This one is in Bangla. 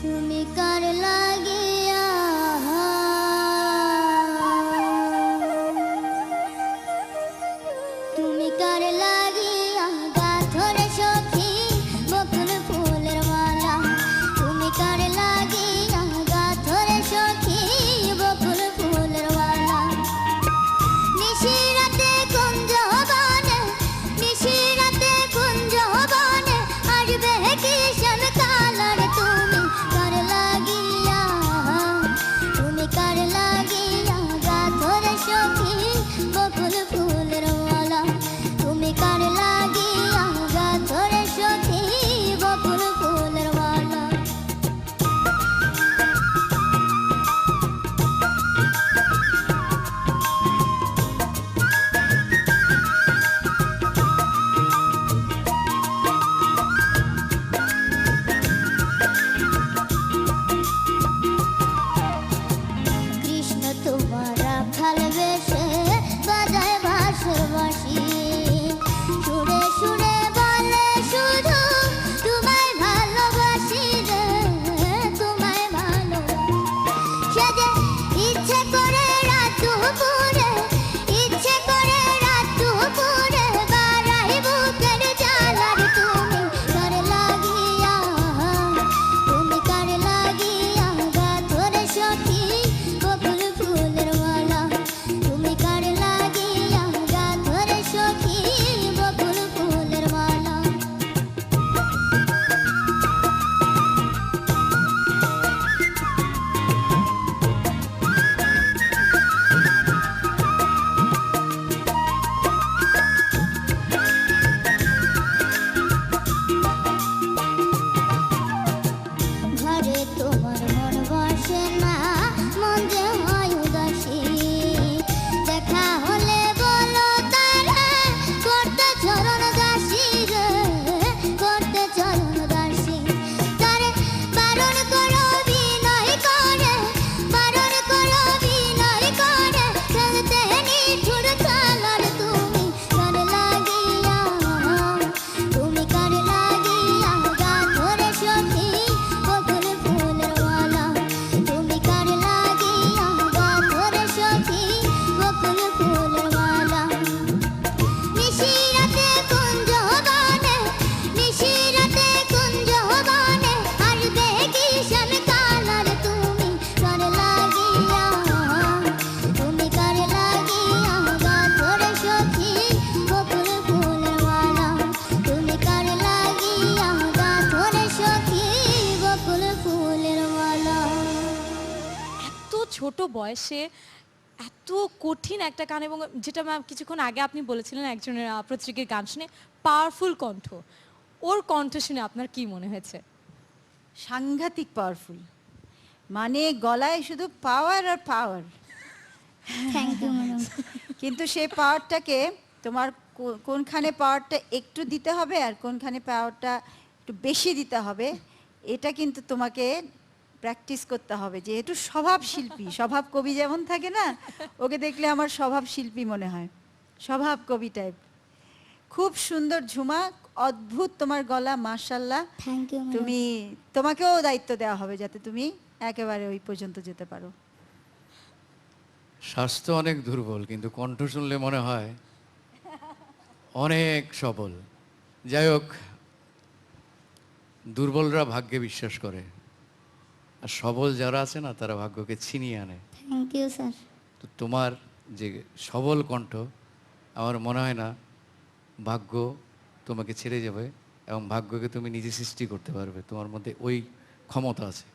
তুমি কার লাগিয়া তুমি কার লাগিয়া গাথরে সখী বকুল ফুলের মালা তুমি কার লাগিয়া গাথরে সখী বকুল ফুলের মালা নিশিরাতে কুঞ্জ বনে নিশিরাতে কুঞ্জ বনে আসবে কিষণ কালার তুমি কার লাগিয়া গাথরে সখী বকুল ফুলের মালা তুমি কার লাগিয়া গাথরে সখী বকুল ফুলের মালা কৃষ্ণ তোমারা ভালোবেসে বাজায় বাঁশির বাঁশি সুরে সুরে বলে শুধু তোমায় ভালোবাসি রে তোমায় ভালোবাসি সে যে ইচ্ছে করে রাত দুপুরে ইচ্ছে করে রাত দুপুরে বাড়াই বুকের জ্বালার তুমি কার লাগিয়া গাথরে সখী বকুল ফুলের মালা তুমি কার লাগিয়া গাথরে সখী বকুল ফুলের মালা ঘরে তোমার মন বসে না মন যে হয় উদাসী দেখা হলে বলো তারা করতে চরণ দাসী রে করতে চরণ দাসী তারে বারণ করো বিনয় করে বারণ করো বিনয় করে চলতে নিঠুর কালার তুমি কার লাগিয়া গাথরে সখী বকুল ফুলের মালা তুমি কার লাগিয়া গাথরে সখী বকুল ফুলের মালা নিশিরাতে কুঞ্জ বনে নিশিরাতে কুঞ্জ বনে আসবে কিষণ কালার তুমি কার লাগিয়া গাথরে সখী বকুল ফুলের মালা তুমি কার লাগিয়া গাথরে সখী বকুল ফুলের মালা এত ছোট বয়সে এত কঠিন একটা গান, এবং যেটা ম্যাম কিছুক্ষণ আগে আপনি বলেছিলেন একজনের প্রতিযোগীর গান শুনে পাওয়ারফুল কণ্ঠ, ওর কণ্ঠ শুনে আপনার কি মনে হয়েছে? সাংঘাতিক পাওয়ারফুল, মানে গলায় শুধু পাওয়ার আর পাওয়ার। থ্যাংক ইউ ম্যাডাম কিন্তু সেই পাওয়ারটাকে তোমার কোনখানে পাওয়ারটা একটু দিতে হবে আর কোনখানে পাওয়ারটা একটু বেশি দিতে হবে, এটা কিন্তু তোমাকে প্র্যাকটিস করতে হবে। যেহেতু স্বভাব শিল্পী, স্বভাব কবি যেমন থাকে না, ওকে দেখলে আমার স্বভাব শিল্পী মনে হয়, স্বভাব কবি টাইপ। খুব সুন্দর ঝুমা, অদ্ভুত তোমার গলা, মাশাআল্লাহ। থ্যাংক ইউ তুমি তোমাকেও দায়িত্ব দেওয়া হবে যাতে তুমি একেবারে ওই পর্যন্ত যেতে পারো। স্বাস্থ্য অনেক দুর্বল, কিন্তু কণ্ঠ শুনলে মনে হয় অনেক সবল। যাই হোক, দুর্বলরা ভাগ্যে বিশ্বাস করে, আর সবল যারা আছে না তারা ভাগ্যকে ছিনিয়ে আনে। থ্যাংক ইউ স্যার তো তোমার যে সবল কণ্ঠ, আমার মনে হয় না ভাগ্য তোমাকে ছেড়ে যাবে, এবং ভাগ্যকে তুমি নিজে সৃষ্টি করতে পারবে, তোমার মধ্যে ওই ক্ষমতা আছে।